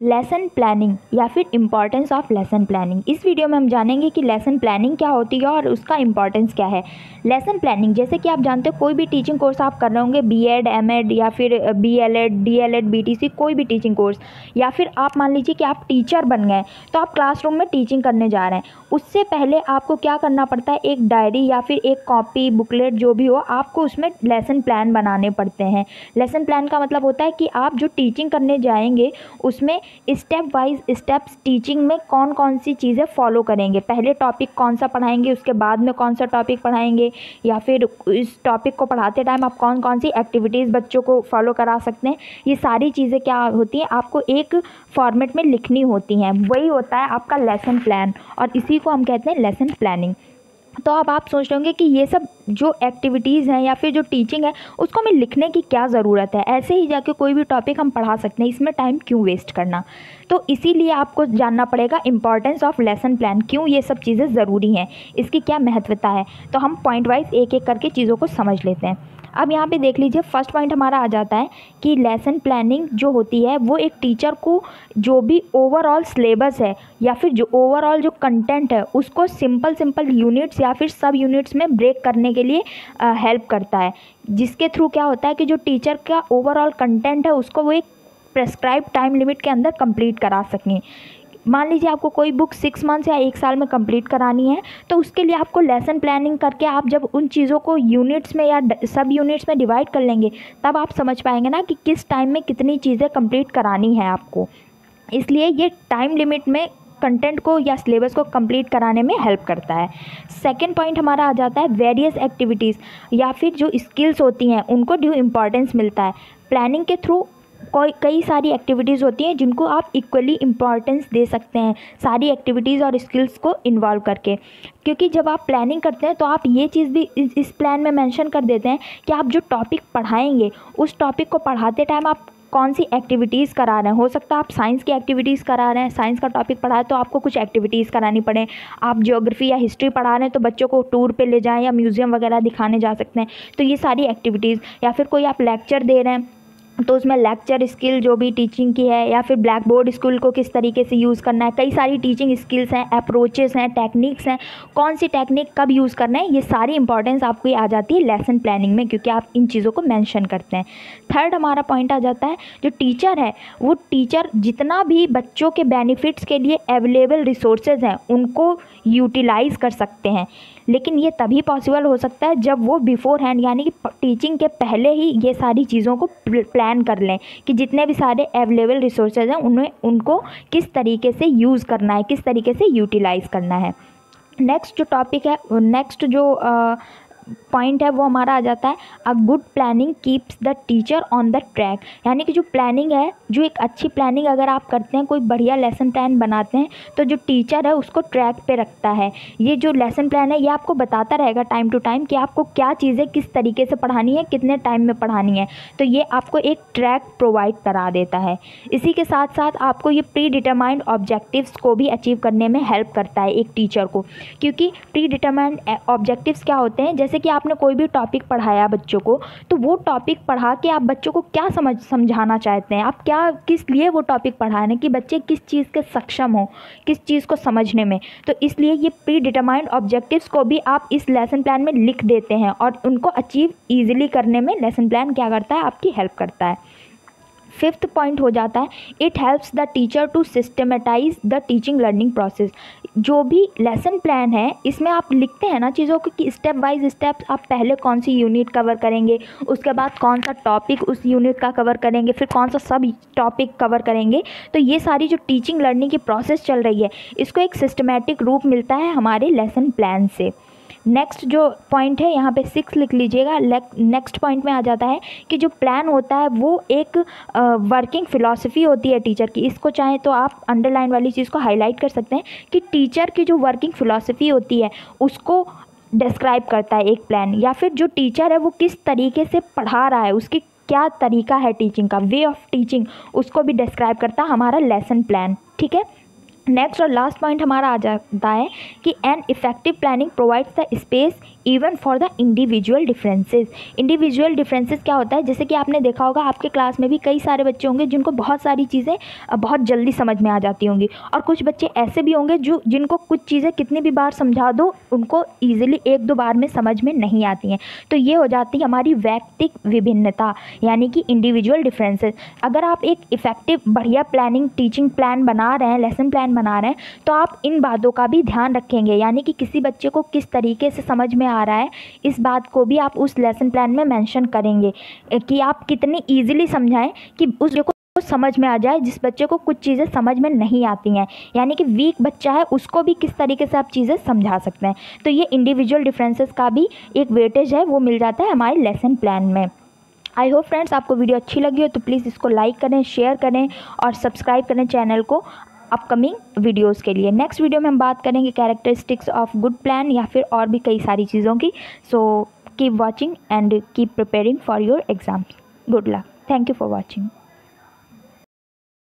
Lesson planning या फिर importance of lesson planning. इस वीडियो में हम जानेंगे कि लेसन प्लानिंग क्या होती है और उसका इम्पॉर्टेंस क्या है। लेसन प्लानिंग, जैसे कि आप जानते हो कोई भी टीचिंग कोर्स आप कर रहे होंगे, बीएड, एमएड या फिर बीएलएड, डीएलएड, बीटीसी, कोई भी टीचिंग कोर्स, या फिर आप मान लीजिए कि आप टीचर बन गए तो आप क्लासरूम में टीचिंग करने जा रहे हैं। उससे पहले आपको क्या करना पड़ता है, एक डायरी या फिर एक कॉपी, बुकलेट, जो भी हो, आपको उसमें लेसन प्लान बनाने पड़ते हैं। लेसन प्लान का मतलब होता है कि आप जो टीचिंग करने जाएंगे उसमें स्टेप वाइज स्टेप्स टीचिंग में कौन कौन सी चीज़ें फॉलो करेंगे, पहले टॉपिक कौन सा पढ़ाएंगे, उसके बाद में कौन सा टॉपिक पढ़ाएंगे, या फिर इस टॉपिक को पढ़ाते टाइम आप कौन कौन सी एक्टिविटीज़ बच्चों को फॉलो करा सकते हैं। ये सारी चीज़ें क्या होती हैं, आपको एक फॉर्मेट में लिखनी होती हैं। वही होता है आपका लेसन प्लान और इसी को हम कहते हैं लेसन प्लानिंग। तो अब आप सोच रहे होंगे कि ये सब जो एक्टिविटीज़ हैं या फिर जो टीचिंग है उसको हमें लिखने की क्या ज़रूरत है, ऐसे ही जाके कोई भी टॉपिक हम पढ़ा सकते हैं, इसमें टाइम क्यों वेस्ट करना। तो इसीलिए आपको जानना पड़ेगा इम्पॉर्टेंस ऑफ लेसन प्लान, क्यों ये सब चीज़ें ज़रूरी हैं, इसकी क्या महत्वता है। तो हम पॉइंट वाइज एक एक करके चीज़ों को समझ लेते हैं। अब यहाँ पे देख लीजिए, फर्स्ट पॉइंट हमारा आ जाता है कि लेसन प्लानिंग जो होती है वो एक टीचर को जो भी ओवरऑल सिलेबस है या फिर जो ओवरऑल जो कंटेंट है उसको सिंपल यूनिट्स या फिर सब यूनिट्स में ब्रेक करने के लिए हेल्प करता है, जिसके थ्रू क्या होता है कि जो टीचर का ओवरऑल कंटेंट है उसको वो एक प्रेस्क्राइब टाइम लिमिट के अंदर कंप्लीट करा सकें। मान लीजिए आपको कोई बुक 6 मंथ्स या 1 साल में कंप्लीट करानी है, तो उसके लिए आपको लेसन प्लानिंग करके आप जब उन चीज़ों को यूनिट्स में या सब यूनिट्स में डिवाइड कर लेंगे तब आप समझ पाएंगे ना कि किस टाइम में कितनी चीज़ें कंप्लीट करानी है आपको। इसलिए ये टाइम लिमिट में कंटेंट को या सिलेबस को कंप्लीट कराने में हेल्प करता है। सेकेंड पॉइंट हमारा आ जाता है वेरियस एक्टिविटीज़ या फिर जो स्किल्स होती हैं उनको ड्यू इम्पॉर्टेंस मिलता है। प्लानिंग के थ्रू कई सारी एक्टिविटीज़ होती हैं जिनको आप इक्वली इम्पॉर्टेंस दे सकते हैं, सारी एक्टिविटीज़ और स्किल्स को इन्वॉल्व करके। क्योंकि जब आप प्लानिंग करते हैं तो आप ये चीज़ भी इस प्लान में मेंशन कर देते हैं कि आप जो टॉपिक पढ़ाएंगे उस टॉपिक को पढ़ाते टाइम आप कौन सी एक्टिविटीज़ करा रहे हैं। हो सकता है आप साइंस की एक्टिविटीज़ करा रहे हैं, साइंस का टॉपिक पढ़ा है तो आपको कुछ एक्टिविटीज़ करानी पड़े। आप ज्योग्राफी या हिस्ट्री पढ़ा रहे हैं तो बच्चों को टूर पे ले जाएं या म्यूज़ियम वगैरह दिखाने जा सकते हैं। तो ये सारी एक्टिविटीज़, या फिर कोई आप लेक्चर दे रहे हैं तो उसमें लेक्चर स्किल जो भी टीचिंग की है, या फिर ब्लैक बोर्ड स्कूल को किस तरीके से यूज़ करना है, कई सारी टीचिंग स्किल्स हैं, अप्रोचेस हैं, टेक्निक्स हैं, कौन सी टेक्निक कब यूज़ करना है, ये सारी इंपॉर्टेंस आपको आ जाती है लेसन प्लानिंग में, क्योंकि आप इन चीज़ों को मेंशन करते हैं। थर्ड हमारा पॉइंट आ जाता है, जो टीचर है वो टीचर जितना भी बच्चों के बेनिफिट्स के लिए अवेलेबल रिसोर्सेज हैं उनको यूटिलाइज़ कर सकते हैं। लेकिन ये तभी पॉसिबल हो सकता है जब वो बिफोर हैंड यानी कि टीचिंग के पहले ही ये सारी चीज़ों को प्लान कर लें कि जितने भी सारे अवेलेबल रिसोर्सेज हैं उनको किस तरीके से यूज़ करना है, किस तरीके से यूटिलाइज़ करना है। नेक्स्ट जो टॉपिक है, नेक्स्ट जो पॉइंट है वो हमारा आ जाता है a good planning keeps the teacher on the track. यानी कि जो प्लानिंग है, जो एक अच्छी प्लानिंग अगर आप करते हैं, कोई बढ़िया लेसन प्लान बनाते हैं तो जो टीचर है उसको ट्रैक पे रखता है। ये जो लेसन प्लान है ये आपको बताता रहेगा टाइम टू टाइम कि आपको क्या चीज़ें किस तरीके से पढ़ानी है, कितने टाइम में पढ़ानी है। तो ये आपको एक ट्रैक प्रोवाइड करा देता है। इसी के साथ साथ आपको ये प्री डिटरमाइंड ऑब्जेक्टिव्स को भी अचीव करने में हेल्प करता है एक टीचर को, क्योंकि प्री डिटरमाइंड ऑब्जेक्टिव्स क्या होते हैं, जैसे कि आपने कोई भी टॉपिक पढ़ाया बच्चों को, तो वो टॉपिक पढ़ा के आप बच्चों को क्या समझाना चाहते हैं, आप क्या किस लिए वो टॉपिक पढ़ा रहे हैं, कि बच्चे किस चीज़ के सक्षम हो, किस चीज़ को समझने में। तो इसलिए ये प्री डिटरमाइंड ऑब्जेक्टिव्स को भी आप इस लेसन प्लान में लिख देते हैं और उनको अचीव ईजिली करने में लेसन प्लान क्या करता है, आपकी हेल्प करता है। फिफ्थ पॉइंट हो जाता है it helps the teacher to systematize the teaching learning process. जो भी लेसन प्लान है इसमें आप लिखते हैं ना चीज़ों को कि स्टेप बाय स्टेप आप पहले कौन सी यूनिट कवर करेंगे, उसके बाद कौन सा टॉपिक उस यूनिट का कवर करेंगे, फिर कौन सा सब टॉपिक कवर करेंगे। तो ये सारी जो टीचिंग लर्निंग की प्रोसेस चल रही है इसको एक सिस्टमेटिक रूप मिलता है हमारे लेसन प्लान से। नेक्स्ट जो पॉइंट है यहाँ पे 6 लिख लीजिएगा। नेक्स्ट पॉइंट में आ जाता है कि जो प्लान होता है वो एक वर्किंग फ़िलॉसफी होती है टीचर की। इसको चाहे तो आप अंडरलाइन वाली चीज़ को हाईलाइट कर सकते हैं कि टीचर की जो वर्किंग फ़िलॉसफी होती है उसको डिस्क्राइब करता है एक प्लान, या फिर जो टीचर है वो किस तरीके से पढ़ा रहा है, उसकी क्या तरीका है टीचिंग का, वे ऑफ टीचिंग, उसको भी डिस्क्राइब करता है हमारा लेसन प्लान। ठीक है, नेक्स्ट और लास्ट पॉइंट हमारा आ जाता है कि an effective planning provides the space even for the individual differences. Individual differences क्या होता है, जैसे कि आपने देखा होगा आपके क्लास में भी कई सारे बच्चे होंगे जिनको बहुत सारी चीज़ें बहुत जल्दी समझ में आ जाती होंगी, और कुछ बच्चे ऐसे भी होंगे जिनको कुछ चीज़ें कितनी भी बार समझा दो उनको ईजिली एक दो बार में समझ में नहीं आती हैं। तो ये हो जाती है हमारी वैयक्तिक विभिन्नता, यानी कि इंडिविजुअल डिफरेंसेस। अगर आप एक इफेक्टिव बढ़िया प्लानिंग टीचिंग प्लान बना रहे हैं, लेसन प्लान बना रहे हैं, तो आप इन बातों का भी ध्यान रखेंगे, यानी कि किसी बच्चे को किस तरीके से समझ में आ रहा है इस बात को भी आप उस लेसन प्लान में मेंशन करेंगे कि आप कितनी ईजिली समझाएं कि उस बच्चे को समझ में आ जाए, जिस बच्चे को कुछ चीज़ें समझ में नहीं आती हैं, यानी कि वीक बच्चा है उसको भी किस तरीके से आप चीज़ें समझा सकते हैं। तो ये इंडिविजुअल डिफरेंसेस का भी एक वेटेज है, वो मिल जाता है हमारे लेसन प्लान में। आई होप फ्रेंड्स आपको वीडियो अच्छी लगी हो तो प्लीज़ इसको लाइक करें, शेयर करें और सब्सक्राइब करें चैनल को अपकमिंग वीडियोस के लिए। नेक्स्ट वीडियो में हम बात करेंगे कैरेक्टरिस्टिक्स ऑफ गुड प्लान या फिर और भी कई सारी चीज़ों की। So keep watching and keep preparing for your exams. Good luck. Thank you for watching.